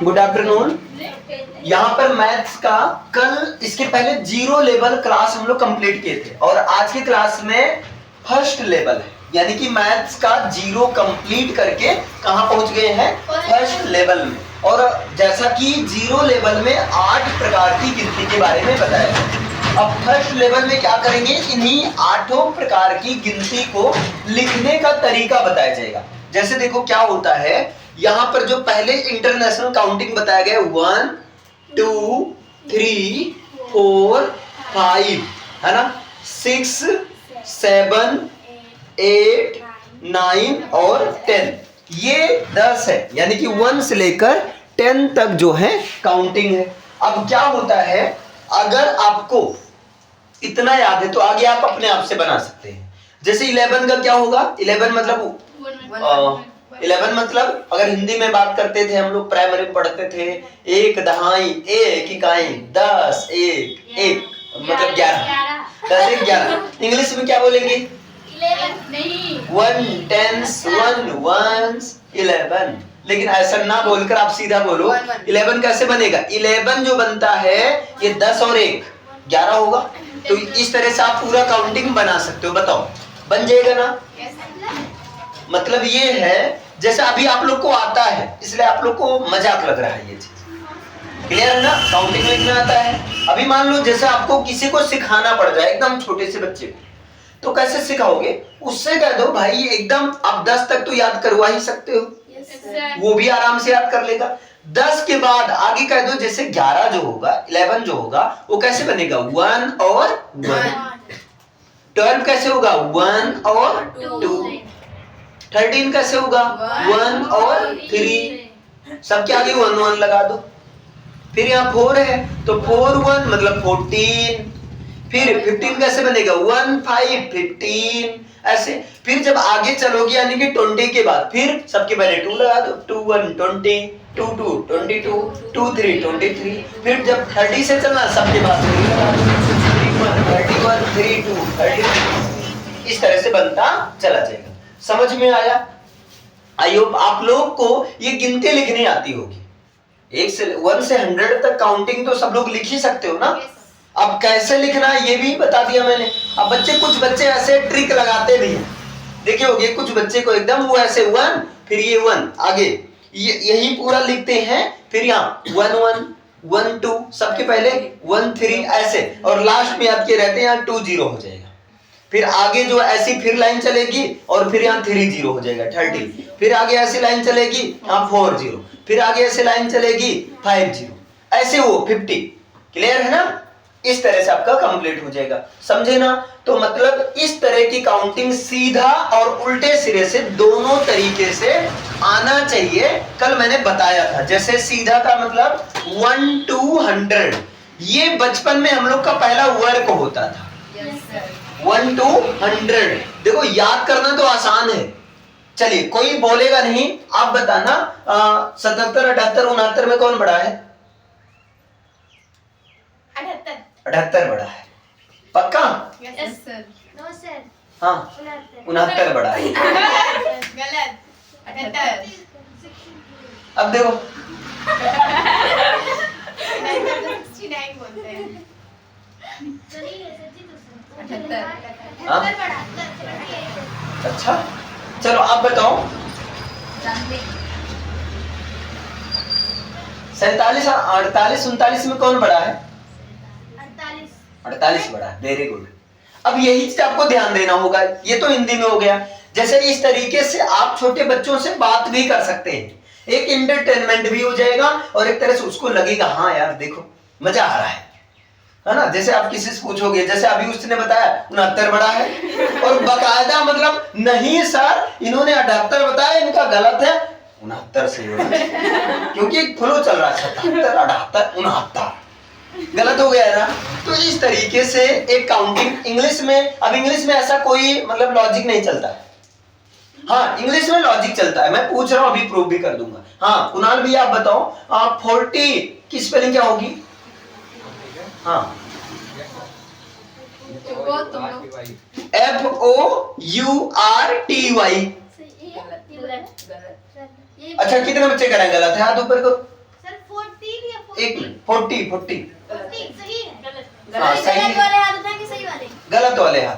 Good afternoon. यहाँ पर maths का कल इसके पहले 0 लेवल क्लास हम लोग कंप्लीट किए थे और आज की क्लास में फर्स्ट लेवल है, यानी कि मैथ्स का 0 कंप्लीट करके कहाँ पहुंच गए हैं? फर्स्ट लेवल में। और जैसा कि 0 लेवल में 8 प्रकार की गिनती के बारे में बताया है, अब फर्स्ट लेवल में क्या करेंगे? इन्हीं 8 प्रकार की गिनती को लिखने का तरीका बताया जाएगा। जैसे देखो क्या होता है, यहाँ पर जो पहले इंटरनेशनल काउंटिंग बताया गया 1 2 3 4 5 है ना, 6 7 8 9 और 10, ये 10 है, यानी कि 1 से लेकर 10 तक जो है काउंटिंग है। अब क्या होता है, अगर आपको इतना याद है तो आगे आप अपने आप से बना सकते हैं। जैसे 11 का क्या होगा? 11 मतलब 11 मतलब अगर हिंदी में बात करते थे, हम लोग प्राइमरी में पढ़ते थे, 1 दहाई 1 इकाई 10 1 1 मतलब 11, 10 1 11। इंग्लिश में क्या बोलेंगे? 11 नहीं, 1 टेंस 1 वंस 11। लेकिन ऐसा ना बोलकर आप सीधा बोलो 11 कैसे बनेगा? 11 जो बनता है ये 10 और 1 11 होगा। तो इस तरह से आप पूरा काउंटिंग बना सकते हो। बताओ बन जाएगा ना? मतलब ये है, जैसे अभी आप लोग को आता है इसलिए आप लोग को मजाक लग रहा है ये चीज। क्लियर है ना? काउंटिंग लिखना आता है। अभी मान लो जैसे आपको किसी को सिखाना पड़ जाए, एकदम छोटे से बच्चे को, तो कैसे सिखाओगे? उससे कह दो भाई एकदम आप 10 तक तो याद करवा ही सकते हो, वो भी आराम से याद कर लेगा। 10 के बाद आगे कह दो, जैसे 11 जो होगा 11 जो होगा वो कैसे बनेगा? 1 और 1। 12 कैसे होगा? 1 और 2। 13 कैसे होगा? 1 और 3। सबके आगे 1 1 लगा दो। फिर यहाँ 4 है तो 4 1 मतलब 14। फिर 15 कैसे बनेगा? 1 5 15 ऐसे। फिर जब आगे चलोगे यानी कि 20 के बाद फिर सबके पहले 2 लगा दो। 2 1 20 2 2 22 2 3 23। फिर जब 30 से चलना सबके बाद 3 लगा दो। 3 1 31 3 2 33। इस तरह से बनता चला जाएगा। समझ में आया? आई होप आप लोग को ये गिनती लिखनी आती होगी। 1 से 100 तक काउंटिंग तो सब लोग लिख ही सकते हो ना। अब कैसे लिखना है ये भी बता दिया मैंने। अब बच्चे, कुछ बच्चे ऐसे ट्रिक लगाते भी हैं, देखे होंगे कुछ बच्चे को एकदम वो ऐसे 1 फिर ये 1 आगे यही पूरा लिखते हैं, फिर यहाँ 1 1 1 2 सबके पहले 1 3 ऐसे, और लास्ट में आपके रहते हैं यहाँ 2 0 हो जाएगा। फिर आगे जो ऐसी फिर लाइन चलेगी और फिर यहाँ 3 0 हो जाएगा 30। फिर आगे ऐसी लाइन चलेगी यहाँ 4 0। फिर आगे ऐसी लाइन चलेगी 5 0 ऐसे वो 50। क्लियर है ना? इस तरह से आपका कंप्लीट हो जाएगा। समझे ना? तो मतलब इस तरह की काउंटिंग सीधा और उल्टे सिरे से दोनों तरीके से आना चाहिए। कल मैंने बताया था, जैसे सीधा का मतलब 1 to 100, ये बचपन में हम लोग का पहला वर्क होता था। 1 to 100 देखो याद करना तो आसान है। चलिए कोई बोलेगा नहीं, आप बताना 77 78 69 में कौन बड़ा है? 78 बड़ा है। पक्का? Yes sir. No sir. हाँ 69 बड़ा है। गलत। 78। अब देखो 69 बोलते हैं। हाँ? अच्छा चलो आप बताओ 47 48 39 में कौन बड़ा है? 48 बड़ा है। Very good. अब यही चीज आपको ध्यान देना होगा। ये तो हिंदी में हो गया। जैसे इस तरीके से आप छोटे बच्चों से बात भी कर सकते हैं, एक एंटरटेनमेंट भी हो जाएगा और एक तरह से उसको लगेगा हाँ यार देखो मजा आ रहा है ना? जैसे आप किसी से पूछोगे, जैसे अभी उसने बताया 69 बड़ा है, और बकायदा मतलब नहीं सर इन्होंने 78 बताया, इनका गलत है, 69 से क्योंकि फ्लो चल रहा है 77 78 69 गलत हो गया है ना? तो इस तरीके से एक काउंटिंग इंग्लिश में, अब इंग्लिश में ऐसा कोई मतलब लॉजिक नहीं चलता है। हाँ इंग्लिश में लॉजिक चलता है, मैं पूछ रहा हूं अभी प्रूव भी कर दूंगा। हाँ कुणाल भैया आप बताओ 40 की स्पेलिंग क्या होगी? हाँ FOURTY। अच्छा कितने बच्चे करें गलत है? हाथ ऊपर को। एक मिनट, 40 40 सही है। हाँ सही गलत है। वाले हाथ उठाए कि सही वाले? गलत वाले हाथ।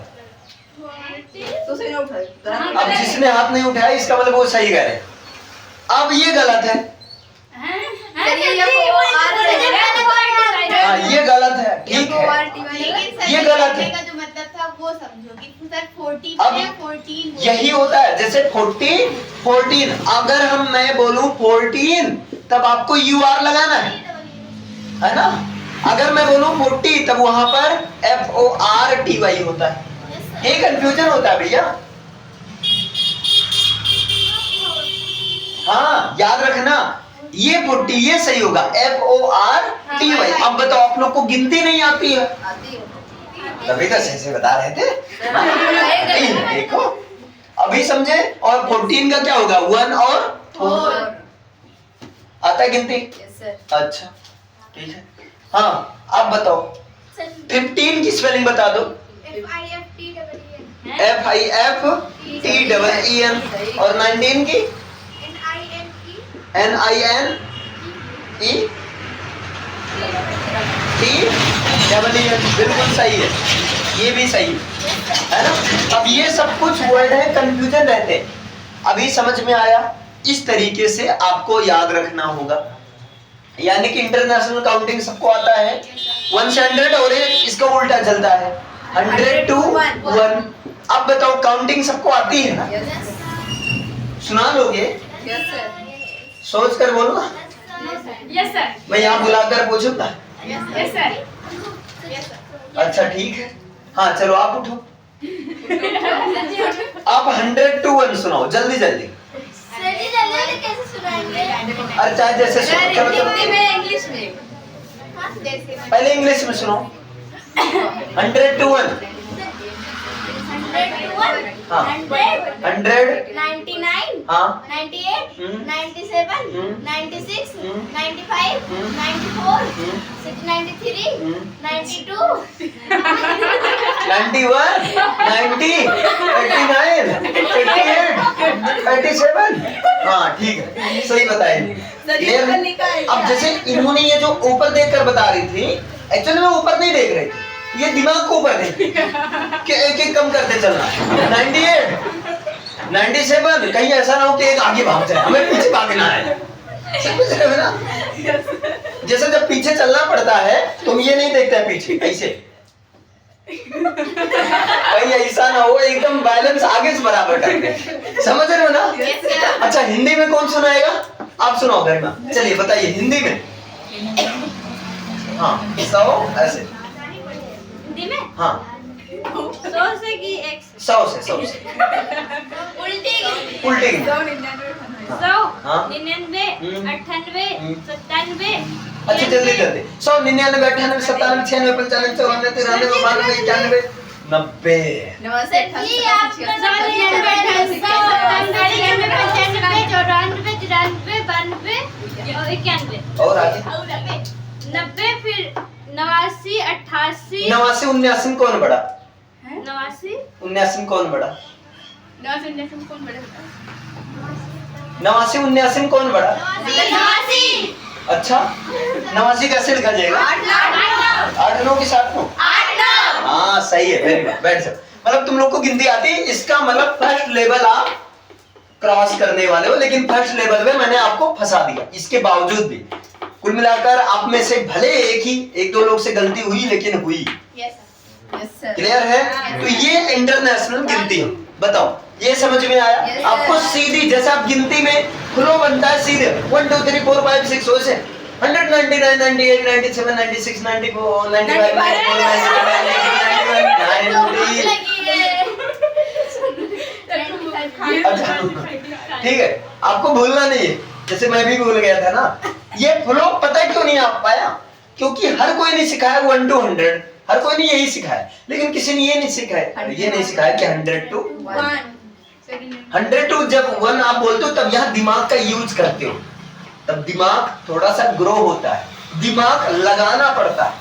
तो सही ना उठाए। अब जिसने हाथ नहीं उठाया इसका मतलब वो सही कह रहे हैं। अब ये गलत है। हाँ ये गलत है, ठीक है। लेकिन सर ये गलत है। का जो मतलब था वो समझो कि सर 40 अब पे 14 यही होता है, जैसे 40 14, अगर मैं बोलूं 14 तब आपको UR लगाना है ना। अगर मैं बोलूं 40 तब वहां पर FORTY होता है। ये कंफ्यूजन होता है भैया। हाँ याद रखना, ये 40 ये सही होगा, FORTY। अब बताओ आप लोग को गिनती नहीं आती है? तभी तो सही से बता रहे थे। देखो अभी समझे। और 14 का क्या होगा? 1 और 4 आता है गिनती? अच्छा ठीक है। हाँ आप बताओ 15 की स्पेलिंग बता दो। FIFTEEN। और 19 की? NINETEEN। बिल्कुल सही है, ये भी सही है ना। अब ये सब कुछ वर्ड है, कंफ्यूजन रहते हैं। अभी समझ में आया? इस तरीके से आपको याद रखना होगा। यानी कि इंटरनेशनल काउंटिंग सबको आता है 1 से 100, और इसका उल्टा चलता है 100 to 1। अब बताओ काउंटिंग सबको आती है ना? सुना लोगे? सोच कर बोलो। Yes sir. मैं यहाँ बुलाकर पूछूंगा। Yes sir. अच्छा ठीक है। हाँ चलो आप उठो। आप 100 to 1 सुनाओ जल्दी जल्दी। कैसे सुनाएंगे? अरे चाहे जैसे सुनो, चलो चलो। इंग्लिश में। पहले इंग्लिश में सुनो। 100 to 1। 100 हाँ 100 99 हाँ 98 हम्म। 97 हम्म। 96 हम्म। 95 हम्म। 94 हम्म। 93 हम्म। 92 91 90 89 88 87। हाँ ठीक है, सही बताए। क्लियर? अब जैसे इन्होंने ये जो ऊपर देखकर बता रही थी, एक्चुअली में ऊपर नहीं देख रही थी, ये दिमाग को ऊपर देख कि एक एक कम करते चलना। 98 97, कहीं ऐसा ना हो कि एक आगे भाग जाए, हमें पीछे भागना है। समझ रहे हो ना? जैसे जब पीछे चलना पड़ता है तुम ये नहीं देखते पीछे ऐसे, कहीं ऐसा ना हो एकदम बैलेंस आगे से बराबर करके। समझ रहे हो ना? अच्छा हिंदी में कौन सुनाएगा? आप सुनाओ घर में, चलिए बताइए हिंदी में। हाँ 100 ऐसे। हिंदी में हाँ 100 से कि 100 से उल्टी उल्टे गिनो। 100 हाँ 99 हम्म। 98 हम्म। 97। अच्छा जल्दी जल्दी। 100 99 98 97 96 95 94 93 92 91 90। नमस्ते। ये आपका 99 और आगे 90 फिर 89 88 89 79 कौन बड़ा? 89 79 कौन बड़ा? 89 कौन बड़ा होता है? 89 79 कौन बड़ा? 89 अच्छा 89 कैसे लिखा जाएगा? 8 9 के साथ 9। हाँ सही है, वेरी गुड। बैठ जाओ। मतलब तुम लोग को गिनती आती है, इसका मतलब फर्स्ट लेवल आप क्रॉस करने वाले हो, लेकिन फर्स्ट लेवल में मैंने आपको फंसा दिया। इसके बावजूद भी कुल मिलाकर आप में से भले एक दो लोग से गलती हुई, लेकिन हुई। क्लियर है? तो ये इंटरनेशनल गिनती है। बताओ ये समझ में आया? Yes, आपको sir. सीधी, जैसे आप गिनती में फ्लो बनता है सीधे 1 2 3 4 5 6 हो से 199 98 97 96 94 95 अच्छा ठीक है, आपको भूलना नहीं है, जैसे मैं भी भूल गया था ना। ये फ्लो पता है क्यों नहीं आ पाया? क्योंकि हर कोई नहीं सिखाया 1 to 100, हर कोई ने यही सिखाया, लेकिन किसी ने ये नहीं सिखाया, ये नहीं सिखाया कि 100 to 100 to जब 1 आप बोलते हो तब यहाँ दिमाग का यूज करते हो, तब दिमाग थोड़ा सा ग्रो होता है, दिमाग लगाना पड़ता है।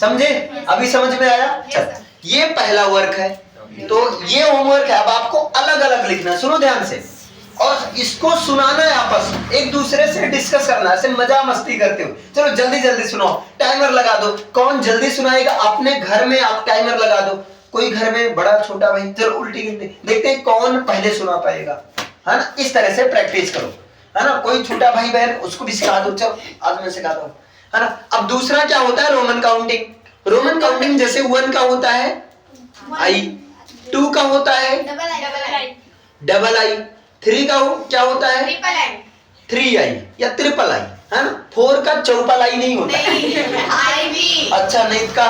समझे? अभी समझ में आया? चल ये पहला वर्क है, तो ये होमवर्क है। अब आपको अलग अलग लिखना, सुनो ध्यान से, और इसको सुनाना है, आपस एक दूसरे से डिस्कस करना है, ऐसे मजा मस्ती करते हो। चलो जल्दी जल्दी सुनाओ, टाइमर लगा दो। कौन जल्दी सुनाएगा? अपने घर में आप टाइमर लगा दो। कोई घर में बड़ा छोटा भाई, चलो उल्टी गिनती देखते हैं कौन पहले सुना पाएगा, है ना। इस तरह से प्रैक्टिस करो, है ना। कोई छोटा भाई बहन उसको भी सिखा दो, चलो आज मैं सिखाता हूँ, है ना। अब दूसरा क्या होता है? Roman counting. रोमन काउंटिंग जैसे 1 का होता है आई, 2 का होता है डबल आई, 3 का क्या होता है 3 आई या ट्रिपल आई, है ना। 4 का चौपल आई नहीं होता है। अच्छा नहीं का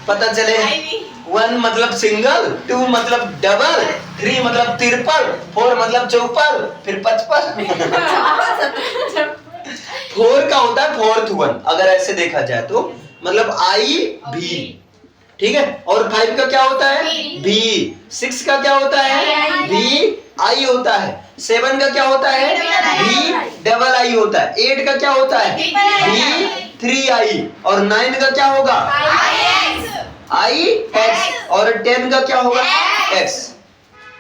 पता चले 1 मतलब सिंगल, 2 मतलब डबल, 3 मतलब ट्रिपल, 4 मतलब चौपल, फिर 55। 4 का होता है 4th 1 अगर ऐसे देखा जाए तो, मतलब आई भी, ठीक है। और 5 का क्या होता है भी, 6 का क्या होता है भी आई होता है, 7 का क्या होता है भी डबल आई होता है, 8 का क्या होता है भी 3 आई, और 9 का क्या होगा आई एक्स, और 10 का क्या होगा एक्स।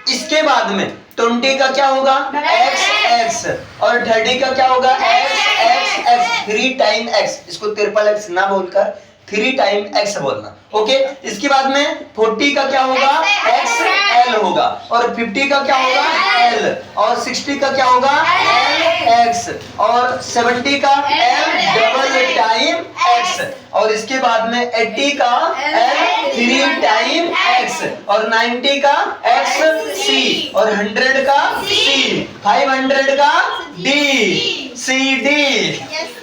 इसके बाद में 20 का क्या होगा एक्स एक्स, और 30 का क्या होगा x x x, 3 time x. इसको ट्रिपल एक्स ना बोलकर 3 टाइम एक्स बोलना, ओके। इसके बाद में 40 का क्या होगा एक्स एल होगा, और 50 का क्या होगा एल, और 60 का क्या होगा एल एक्स, और 70 का एल डबल टाइम एक्स, और इसके बाद में 80 का एल 3 टाइम एक्स, और 90 का एक्स सी, और 100 का सी, 500 का डी सी डी,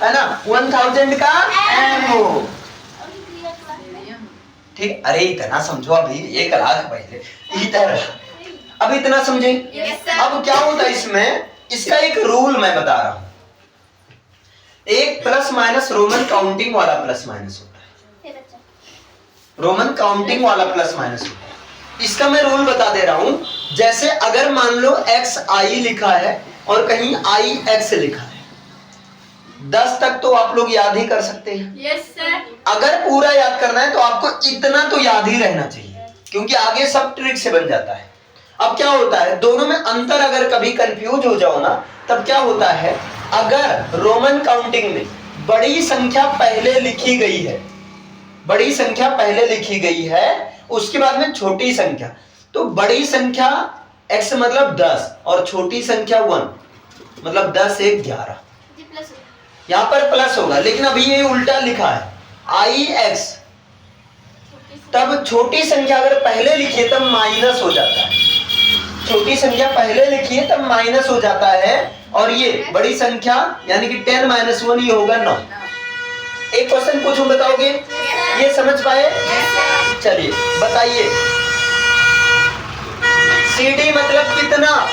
है ना। 1000 का एम, ठीक। अरे इतना समझो, अभी 1 लाख पहले इधर, अब इतना समझे। अब क्या होता है इसमें, इसका एक रूल मैं बता रहा हूं। एक प्लस माइनस रोमन काउंटिंग वाला प्लस माइनस होता है, रोमन काउंटिंग वाला प्लस माइनस होता है। इसका मैं रूल बता दे रहा हूं। जैसे अगर मान लो एक्स आई लिखा है और कहीं आई एक्स लिखा है, 10 तक तो आप लोग याद ही कर सकते हैं। Yes sir. अगर पूरा याद करना है तो आपको इतना तो याद ही रहना चाहिए, क्योंकि आगे सब ट्रिक से बन जाता है। अब क्या होता है, दोनों में अंतर अगर कभी कंफ्यूज हो जाओ ना, तब क्या होता है, अगर रोमन काउंटिंग में बड़ी संख्या पहले लिखी गई है, बड़ी संख्या पहले लिखी गई है, उसके बाद में छोटी संख्या, तो बड़ी संख्या x मतलब 10 और छोटी संख्या 1 मतलब 10 1 11, यहाँ पर प्लस होगा। लेकिन अभी ये उल्टा लिखा है आई एक्स, तब छोटी संख्या अगर पहले लिखिए तब माइनस हो जाता है, छोटी संख्या पहले लिखिए तब माइनस हो जाता है, और ये बड़ी संख्या यानी कि 10 - 1 ये होगा 9। एक क्वेश्चन पूछूं, बताओगे? ये समझ पाए? चलिए बताइए, CD मतलब कितना?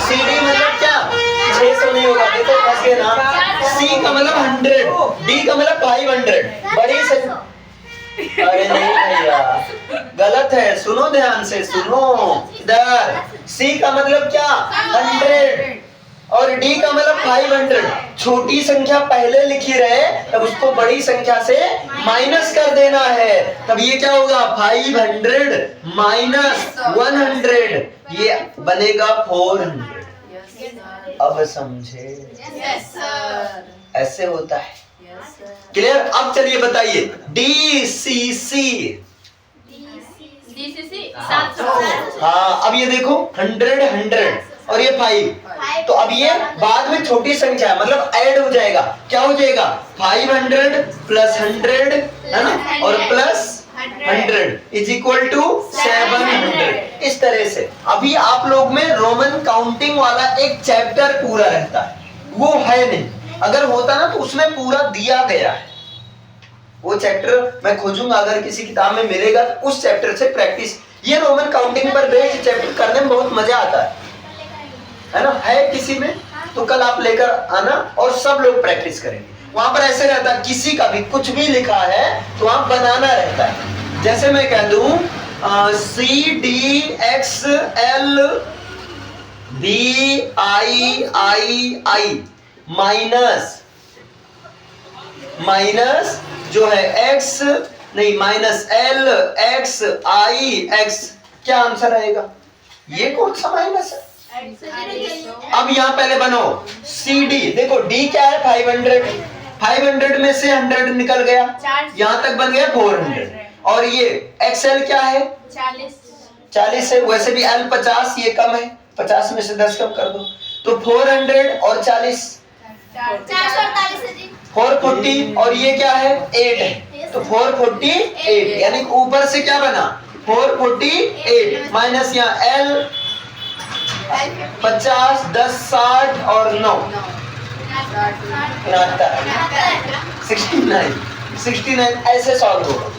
CD मतलब क्या? 600 नहीं होगा, देखो फंस गए ना। C का मतलब 100, D का मतलब 500, बड़ी संख्या। अरे नहीं भैया, गलत है, सुनो ध्यान से सुनो इधर। C का मतलब क्या 100, और D का मतलब 500। छोटी संख्या पहले लिखी रहे तब उसको बड़ी संख्या से माइनस कर देना है, तब ये क्या होगा 500 माइनस 100, ये बनेगा 400। अब समझे? ऐसे होता है, क्लियर? अब चलिए बताइए, DCC। हाँ, अब ये देखो 100 100 और ये 5, तो अब ये बाद में छोटी संख्या है, मतलब ऐड हो जाएगा। क्या हो जाएगा 500 प्लस 100, है ना, और प्लस 100 इज इक्वल टू 700। इस तरह से अभी आप लोग में रोमन काउंटिंग वाला एक चैप्टर पूरा रहता है, वो है नहीं। अगर होता ना तो उसमें पूरा दिया गया है, वो चैप्टर मैं खोजूंगा, अगर किसी किताब में मिलेगा तो उस चैप्टर से प्रैक्टिस। ये रोमन काउंटिंग पर बेस्ड चैप्टर करने में बहुत मजा आता है ना। है किसी में तो कल आप लेकर आना और सब लोग प्रैक्टिस करेंगे। वहां पर ऐसे रहता है, किसी का भी कुछ भी लिखा है तो वहां बनाना रहता है। जैसे मैं कह दूं CDXL BII माइनस जो है x नहीं माइनस LXIX, क्या आंसर आएगा? ये कौन सा माइनस है? अब यहाँ पहले बनो सी डी, देखो डी क्या है 500, 500 में से 100 निकल गया, यहाँ तक बन गया 400। और ये एक्सएल क्या है 40 है, वैसे भी एल 50, ये कम है, 50 में से 10 कम कर दो तो 400 और 40 440, और ये क्या है 8 है तो 448, यानी ऊपर से क्या बना 448 माइनस यहाँ एल 50, 10, 60 और 9 69 ऐसे सॉल्व होगा।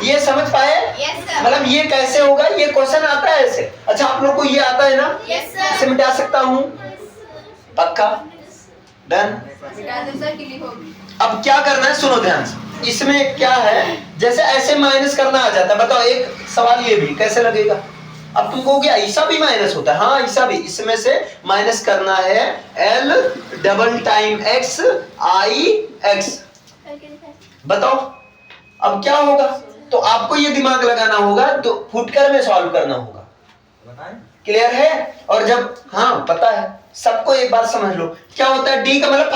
ये समझ पाए? मतलब ये कैसे होगा, ये क्वेश्चन आता है ऐसे। अच्छा आप लोग को ये आता है ना? इसे मिटा सकता हूँ पक्का? डन। अब क्या करना है सुनो ध्यान से, इसमें क्या है जैसे ऐसे माइनस करना आ जाता है। बताओ एक सवाल ये भी कैसे लगेगा? अब तुम कहोगे ऐसा भी माइनस होता है, हाँ ऐसा भी, इसमें से माइनस करना है एल डबल टाइम एक्स आई एक्स। बताओ अब क्या होगा, तो आपको ये दिमाग लगाना होगा, तो फुटकर में सॉल्व करना होगा। क्लियर है? और जब हाँ पता है सबको, एक बार समझ लो क्या होता है, डी का मतलब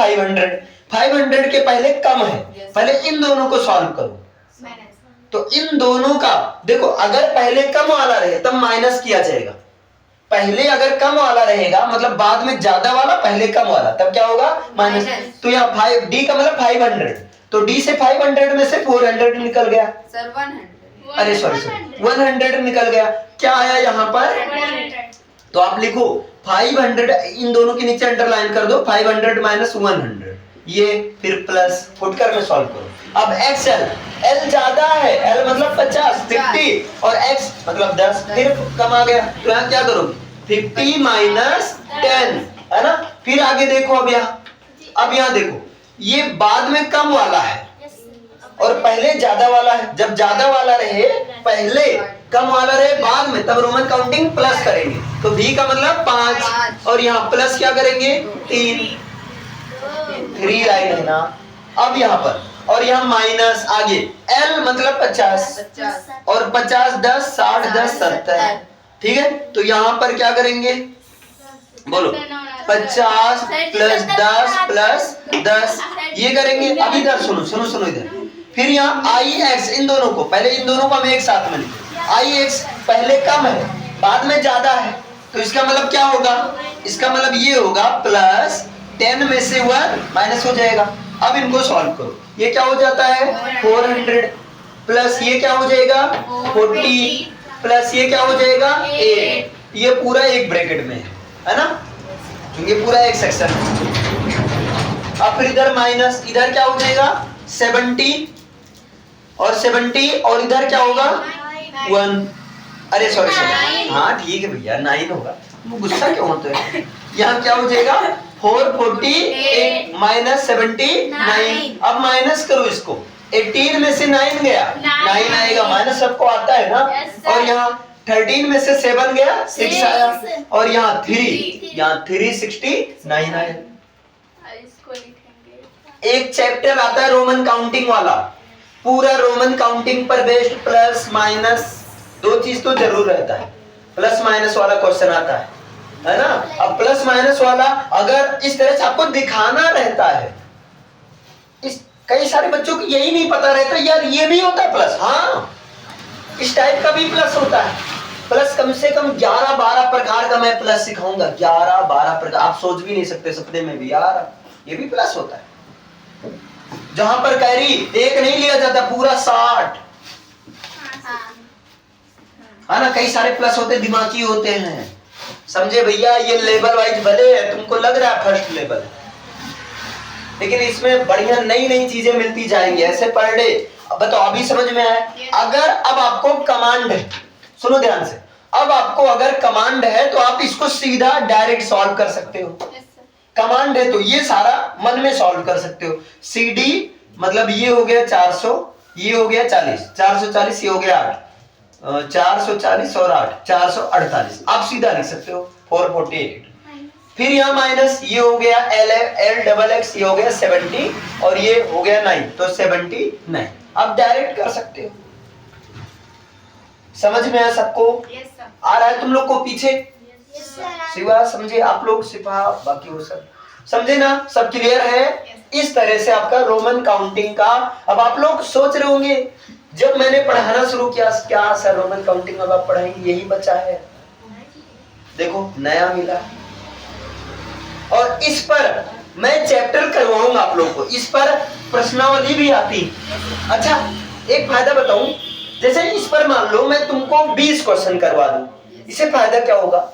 500 के पहले कम है, पहले इन दोनों को सॉल्व करो। तो इन दोनों का देखो, अगर पहले कम वाला रहे तब माइनस किया जाएगा, पहले अगर कम वाला रहेगा मतलब बाद में ज्यादा वाला पहले कम वाला, तब क्या होगा माइनस। तो यहाँ 5 डी का मतलब 500, तो डी से 500 में से 400 निकल गया सर 100, अरे सॉरी 100 निकल गया, क्या आया यहाँ पर? तो आप लिखो 500, इन दोनों के नीचे अंडरलाइन कर दो 500 माइनस 100, ये फिर प्लस, फुटकर में सॉल्व करो। अब एक्सएल, एल ज्यादा है, एल मतलब 50 और एक्स मतलब 10, फिर कम आ गया, तो यहाँ क्या करोगे 50 माइनस 10 है ना। फिर आगे देखो, अब यहाँ देखो, ये बाद में कम वाला है और पहले ज्यादा वाला है। जब ज्यादा वाला रहे पहले, कम वाला रहे बाद में, तब रोमन काउंटिंग प्लस करेंगे, तो भी का मतलब 5 और यहाँ प्लस क्या करेंगे 3 लाइन है ना। अब यहाँ पर और यहाँ माइनस, आगे एल मतलब 50 और 50 10 60 10 70, ठीक है। तो यहाँ पर क्या करेंगे बोलो 50 प्लस 10 प्लस 10 ये करेंगे। अब इधर सुनो इधर, फिर यहाँ आई एक्स, इन दोनों को पहले, इन दोनों को हम एक साथ में लिखें, आई एक्स पहले कम है बाद में ज्यादा है, तो इसका मतलब क्या होगा, इसका मतलब ये होगा प्लस 10 में से 1 माइनस हो जाएगा। अब इनको सॉल्व करो, ये क्या हो जाता है 400 प्लस ये क्या हो जाएगा 40 प्लस ये क्या हो जाएगा 8, ये पूरा एक ब्रैकेट में है ना, ये पूरा एक सेक्शन है। अब फिर इधर माइनस, इधर क्या हो जाएगा 70 और 70 और इधर क्या होगा 1, अरे सॉरी हाँ ठीक है भैया 9 होगा, गुस्सा क्यों होते हैं। यहाँ क्या हो जाएगा 448 माइनस 79। अब माइनस करो इसको, 18 में से 9 गया 9 आएगा, माइनस सबको आता है ना। और यहाँ 13 में से 7 गया 6 आया, और यहाँ 369 आया। एक चैप्टर आता है रोमन काउंटिंग वाला, पूरा रोमन काउंटिंग पर बेस्ड, प्लस माइनस 2 चीज तो जरूर रहता है, प्लस माइनस वाला क्वेश्चन आता है ना। अब प्लस माइनस वाला अगर इस तरह से आपको दिखाना रहता है, इस कई सारे बच्चों को यही नहीं पता रहता यार ये भी होता है प्लस, हाँ इस टाइप का भी प्लस होता है। प्लस कम से कम 11-12 प्रकार का मैं प्लस सिखाऊंगा, 11-12 प्रकार, आप सोच भी नहीं सकते सपने में भी यार ये भी प्लस होता है। जहां पर कैरी एक नहीं लिया जाता पूरा 60 है ना, कई सारे प्लस होते दिमागी होते हैं, समझे भैया। ये लेवल वाइज भले है तुमको लग रहा है फर्स्ट लेवल, लेकिन इसमें बढ़िया नई नई चीजें मिलती जाएंगी ऐसे पर डे। बताओ अभी समझ में आया? अगर अब आपको कमांड है, सुनो ध्यान से, अब आपको अगर कमांड है तो आप इसको सीधा डायरेक्ट सॉल्व कर सकते हो। कमांड है तो ये सारा मन में सॉल्व कर सकते हो। सी डी मतलब ये हो गया 400, ये हो गया 40, 440 ये हो गया 8, 440 और 8 448, आप सीधा लिख सकते हो 448। फिर यहाँ माइनस ये हो गया एल डबल एक्स, ये हो गया 70 और ये हो गया 9, तो 79, आप डायरेक्ट कर सकते हो। समझ में आया सबको? Yes sir. आ रहा है तुम लोग को पीछे? शिवा समझे, आप लोग सिपा, बाकी वो सब समझे ना? सब क्लियर है? इस तरह से आपका रोमन काउंटिंग का। अब आप लोग सोच रहे होंगे जब मैंने पढ़ाना शुरू किया, क्या सर रोमन काउंटिंग अब आप पढ़ाएंगे, यही बचा है? देखो नया मिला। और इस पर मैं चैप्टर करवाऊंगा आप लोग को, इस पर प्रश्नावली भी आती। अच्छा एक फायदा बताऊं, जैसे इस पर मान लो मैं तुमको 20 क्वेश्चन करवा दूं, इससे फायदा क्या होगा?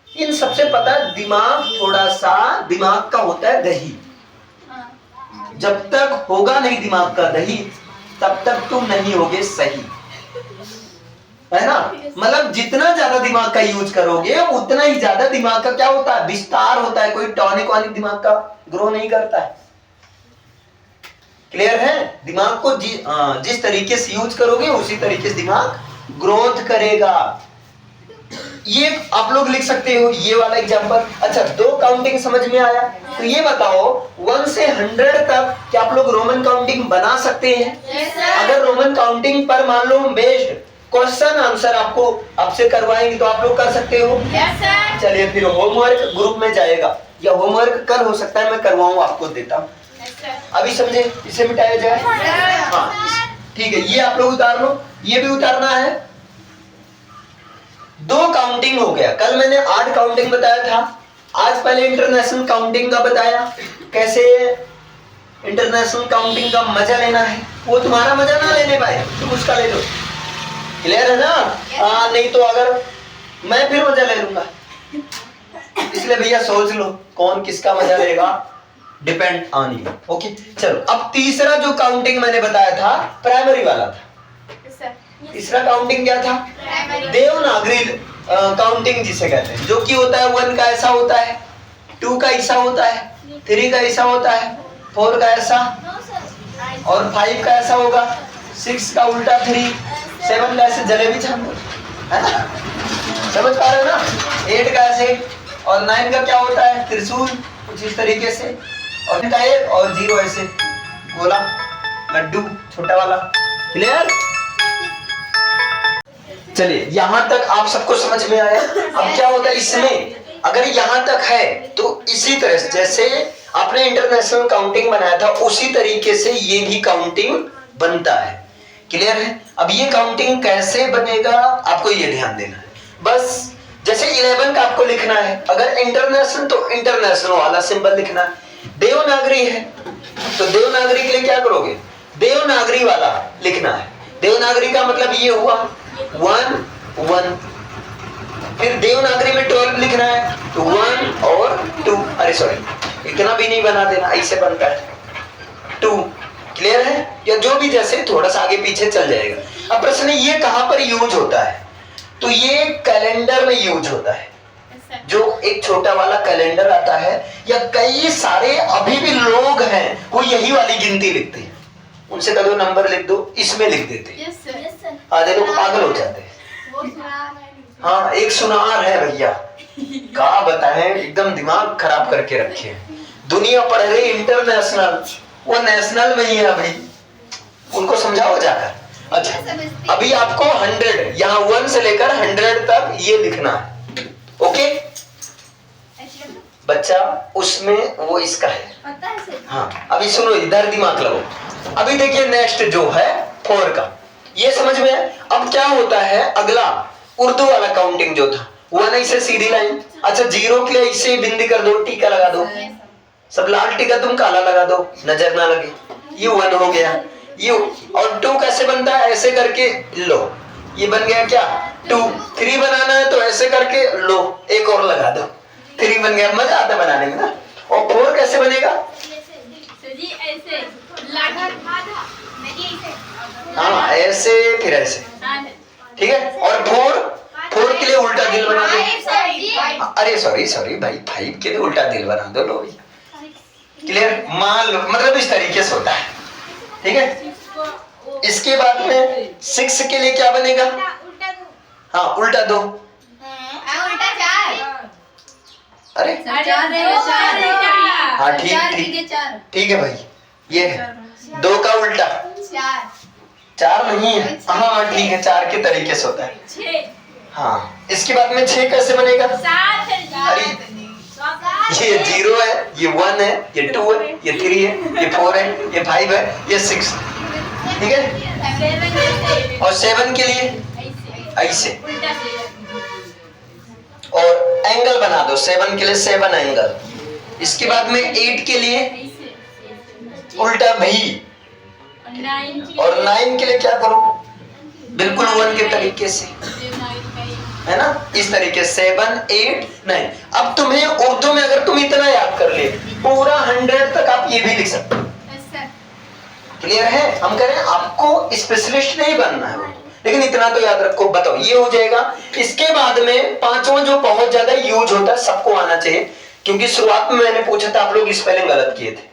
इन सबसे पता है दिमाग थोड़ा सा, दिमाग का होता है दही। जब तक होगा नहीं दिमाग का दही तब तक तुम नहीं होगे सही, है ना? मतलब जितना ज्यादा दिमाग का यूज करोगे उतना ही ज्यादा दिमाग का क्या होता है, विस्तार होता है। कोई टॉनिक वानिक दिमाग का ग्रो नहीं करता है। क्लियर है? दिमाग को जिस तरीके से यूज करोगे उसी तरीके से दिमाग ग्रोथ करेगा। ये आप लोग लिख सकते हो ये वाला एग्जांपल। अच्छा 2 काउंटिंग समझ में आया? तो ये बताओ 1 से 100 तक क्या आप लोग रोमन काउंटिंग बना सकते हैं? अगर रोमन काउंटिंग पर मान लो हम बेस्ड क्वेश्चन आंसर आपसे करवाएंगे तो आप लोग कर सकते हो? Yes sir. चलिए फिर होमवर्क ग्रुप में जाएगा, या होमवर्क कल हो सकता है मैं करवाऊं, आपको देता हूं। अभी समझे? इसे मिटाया जाए। हाँ ठीक है, ये आप लोग उतार लो, ये भी उतारना है। 2 काउंटिंग हो गया। कल मैंने 8 काउंटिंग बताया था, आज पहले इंटरनेशनल काउंटिंग का बताया। कैसे इंटरनेशनल काउंटिंग का मजा लेना है, वो तुम्हारा मजा ना लेने पाए तुम उसका ले लो। क्लियर है ना? नहीं तो अगर मैं फिर मजा ले लूंगा, इसलिए भैया सोच लो कौन किसका मजा लेगा, डिपेंड ऑन यू। ओके चलो, अब तीसरा जो काउंटिंग मैंने बताया था प्राइमरी वाला था। तीसरा काउंटिंग क्या था? देवनागरी काउंटिंग जिसे कहते हैं, जो कि होता है 1 का ऐसा होता है, 2 का ऐसा होता है, 3 का ऐसा होता है, 4 का ऐसा, और 5 का ऐसा होगा, 6 का उल्टा 3, 7 का ऐसे जलेबी छान, है ना? समझ पा रहे हो ना? 8 का ऐसे, और 9 का क्या होता है? त्रिशूल, कुछ इस तरीके से, और 10 का 1 और 0 ऐसे गोला लड्डू छोटा वाला। क्लियर? चलिए यहां तक आप सबको समझ में आया? अब क्या होता है इसमें, अगर यहां तक है तो इसी तरह से जैसे आपने इंटरनेशनल काउंटिंग बनाया था उसी तरीके से ये भी काउंटिंग बनता है। क्लियर है? अब ये काउंटिंग कैसे बनेगा आपको ये ध्यान देना है। बस जैसे 11 का आपको लिखना है, अगर इंटरनेशनल तो इंटरनेशनल वाला सिंबल लिखना है। देवनागरी है तो देवनागरी के लिए क्या करोगे? देवनागरी वाला लिखना है। देवनागरी का मतलब ये हुआ 1 1। फिर देवनागरी में 12 लिखना है तो 1 और 2, अरे सॉरी इतना भी नहीं बना देना, ऐसे बनता है 2। क्लियर है? या जो भी जैसे थोड़ा सा आगे पीछे चल जाएगा। अब प्रश्न ये कहां पर यूज होता है? तो ये कैलेंडर में यूज होता है। जो एक छोटा वाला कैलेंडर आता है, या कई सारे अभी भी लोग हैं वो यही वाली गिनती लिखते हैं, उनसे कह दो नंबर लिख दो, इसमें लिख देते हैं। Yes sir. आधे लोग पागल हो जाते हैं। हाँ एक सुनार है भैया, क्या बताएं, एकदम दिमाग खराब करके रखे हैं। दुनिया पढ़ रही इंटरनेशनल, वो नेशनल में ही है अभी, उनको समझाओ जाकर। अच्छा अभी आपको 100, यहाँ 1 से लेकर 100 तक ये लिखना है। ओके बच्चा, उसमें वो इसका है। हाँ अभी सुनो, इधर दिमाग लगाओ। अभी देखिए नेक्स्ट जो है 4 का, ये समझ में है। अब क्या होता है अगला, उर्दू वाला काउंटिंग जो था 1 ऐसे सीधी लाइन। अच्छा 0 के लिए ऐसे बिंदी कर दो, टीका लगा दो, सब लाल टीका तुम काला लगा दो, नजर ना लगे। ये 1 हो गया। ये और 2 कैसे बनता है? ऐसे करके लो, ये बन गया क्या 2। 3 बनाना है तो ऐसे करके लो, एक और लगा दो, 3 बन गया। मजा आता है बनाने में ना। और 4 कैसे बनेगा? हाँ ऐसे फिर ऐसे, ठीक है। और 4 के लिए उल्टा दिल बना दो। अरे सॉरी भाई, 5 के लिए उल्टा दिल बना दो, लो भैया। क्लियर? मान लो मतलब इस तरीके से होता है, ठीक है। इसके बाद में 6 के लिए क्या बनेगा? हाँ उल्टा 2। अरे हाँ ठीक है भाई, ये है 2 का उल्टा 4 नहीं है, हाँ ठीक है, 4 के तरीके से होता है। 6 हाँ, इसके बाद में 6 कैसे बनेगा? 7 अरे ये 0 है, ये 1 है, ये 2 है, ये 3 है, ये 4 है, ये 5 है, ये 6, ठीक है। और 7 के लिए ऐसे, और एंगल बना दो 7 के लिए, 7 एंगल। इसके बाद में 8 के लिए उल्टा भी, और 9 के लिए क्या करो? बिल्कुल 1 के तरीके से, है ना, इस तरीके 7 8 9। अब तुम्हें उर्दू में अगर तुम इतना याद कर ले, पूरा 100 तक आप ये भी लिख सकते हो। क्लियर है? हम कह रहे हैं आपको स्पेशलिस्ट नहीं बनना है, लेकिन इतना तो याद रखो। बताओ, ये हो जाएगा। इसके बाद में पांचवा जो बहुत ज्यादा यूज होता है, सबको आना चाहिए, क्योंकि शुरुआत में मैंने पूछा था, आप लोग स्पेलिंग गलत किए थे।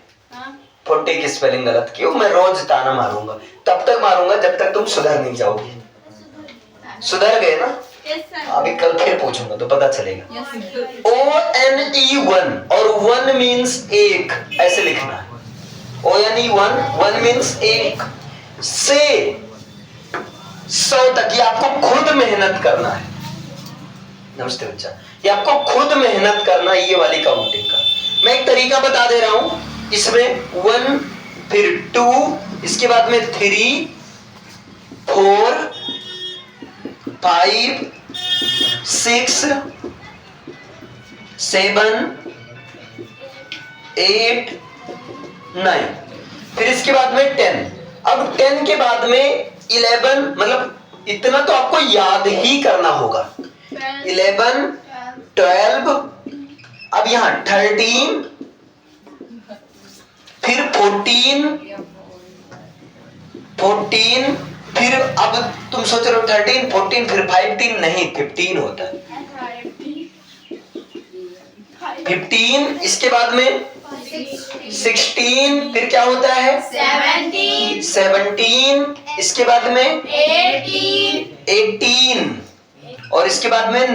40 की स्पेलिंग गलत की, मैं रोज ताना मारूंगा, तब तक मारूंगा जब तक तुम सुधर नहीं जाओगे। सुधर गए ना? अभी कल फिर पूछूंगा तो पता चलेगा। ONE 1, और 1 मीन्स एक, ऐसे लिखना है। ONE 1 मीन्स एक, से 100 तक ये आपको खुद मेहनत करना है। नमस्ते बच्चा, ये आपको खुद मेहनत करना है, ये वाली काउंटिंग का। मैं एक तरीका बता दे रहा हूं, इसमें 1 फिर 2, इसके बाद में 3 4 5 6 7 8 9, फिर इसके बाद में 10। अब 10 के बाद में 11, मतलब इतना तो आपको याद ही करना होगा। 11 12, अब यहां 13, फिर 14, फिर अब तुम सोच रहे हो 13 14 फिर 15 नहीं, 15 होता है। 15, इसके बाद में 16, फिर क्या होता है? 17, इसके बाद में 18, और इसके बाद में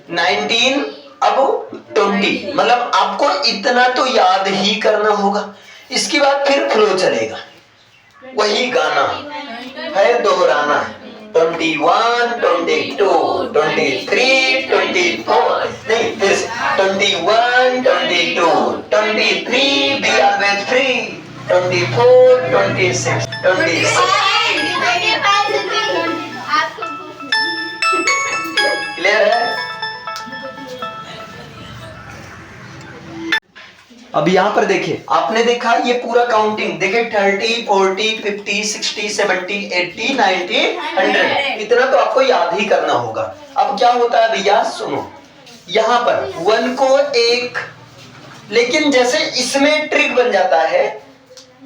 19, अब 20। मतलब आपको इतना तो याद ही करना होगा। इसके बाद फिर फ्लो चलेगा, वही गाना है, दोहराना है। 21 22 23 24, नहीं, फिर 21 22 23, be always free, 24 26 26। क्लियर है? अब यहां पर देखिए, आपने देखा ये पूरा काउंटिंग देखिए, 30 40 50 60 70 80 90 100, इतना तो आपको याद ही करना होगा। अब क्या होता है भैया, सुनो, यहां पर 1 को 1, लेकिन जैसे इसमें ट्रिक बन जाता है।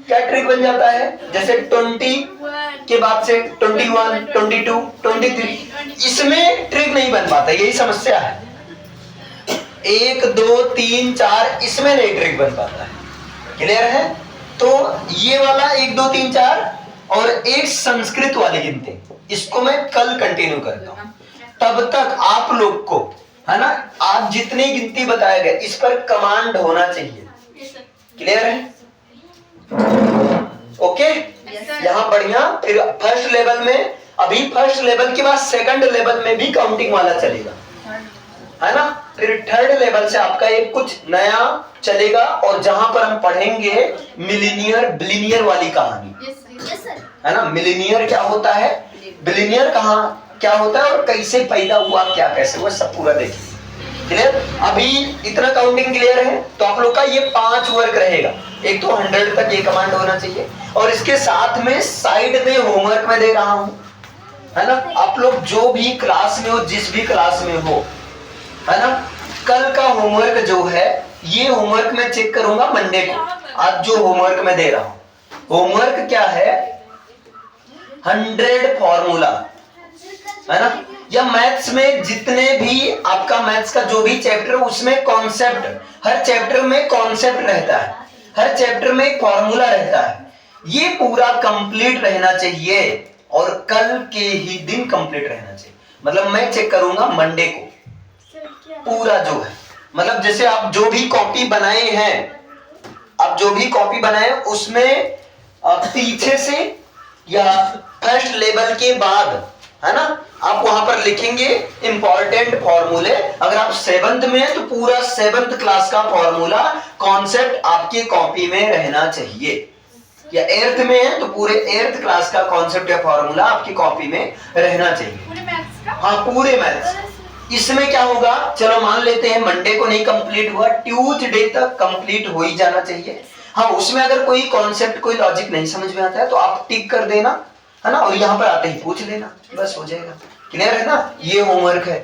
क्या ट्रिक बन जाता है? जैसे 20 के बाद से 21 22 23, इसमें ट्रिक नहीं बन पाता, यही समस्या है। 1 2 3 4, इसमें नहीं ट्रिक बन पाता है। क्लियर है? तो ये वाला 1 2 3 4 और एक संस्कृत वाली गिनती, इसको मैं कल कंटिन्यू करता हूं। तब तक आप लोग को, है ना, आज जितनी गिनती बताया गया, इस पर कमांड होना चाहिए। क्लियर है? ओके, यहाँ बढ़िया। फिर फर्स्ट लेवल में, अभी फर्स्ट लेवल के बाद सेकंड लेवल में भी काउंटिंग वाला चलेगा, है ना। फिर थर्ड लेवल से आपका एक कुछ नया चलेगा, और जहां पर हम पढ़ेंगे मिलीनियर बिलीनियर वाली कहानी, है ना। मिलीनियर क्या होता है, बिलीनियर कहाँ क्या होता है, और कैसे पैदा हुआ, क्या कैसे हुआ, सब पूरा देखिए। क्लियर? अभी इतना काउंटिंग क्लियर है? तो आप लोग का ये 5 वर्क रहेगा। एक तो 100 तक ये कमांड होना चाहिए, और इसके साथ में साइड में होमवर्क में दे रहा हूं, है ना। आप लोग जो भी क्लास में हो, जिस भी क्लास में हो, है ना, कल का होमवर्क जो है, ये होमवर्क मैं चेक करूंगा मंडे को। आज जो होमवर्क मैं दे रहा हूं, होमवर्क क्या है, 100 फॉर्मूला, है ना। या मैथ्स में जितने भी आपका मैथ्स का जो भी चैप्टर, उसमें कॉन्सेप्ट, हर चैप्टर में कॉन्सेप्ट रहता है, हर चैप्टर में एक फॉर्मूला रहता है। ये पूरा कंप्लीट रहना चाहिए, और कल के ही दिन कंप्लीट रहना चाहिए। मतलब मैं चेक करूंगा मंडे को पूरा जो है, मतलब जैसे आप जो भी कॉपी बनाए हैं, आप जो भी कॉपी बनाए उसमें पीछे से या फर्स्ट लेवल के बाद, है ना, आप वहां पर लिखेंगे इंपॉर्टेंट फॉर्मूले। अगर आप 7th में हैं तो पूरा 7th क्लास का फॉर्मूला कॉन्सेप्ट आपकी कॉपी में रहना चाहिए, या 8th में है तो पूरे 8th क्लास का कॉन्सेप्ट या फॉर्मूला आपकी कॉपी में रहना चाहिए। पूरे मैथ्स का? हाँ, पूरे मैथ्स। इसमें क्या होगा, चलो मान लेते हैं मंडे को नहीं कंप्लीट हुआ, ट्यूसडे तक कंप्लीट हो ही जाना चाहिए। हाँ, उसमें अगर कोई कॉन्सेप्ट कोई लॉजिक नहीं समझ में आता है तो आप टिक कर देना, है ना, और यहाँ पर आते ही पूछ लेना, बस हो जाएगा। क्लियर है ना, ये होमवर्क है।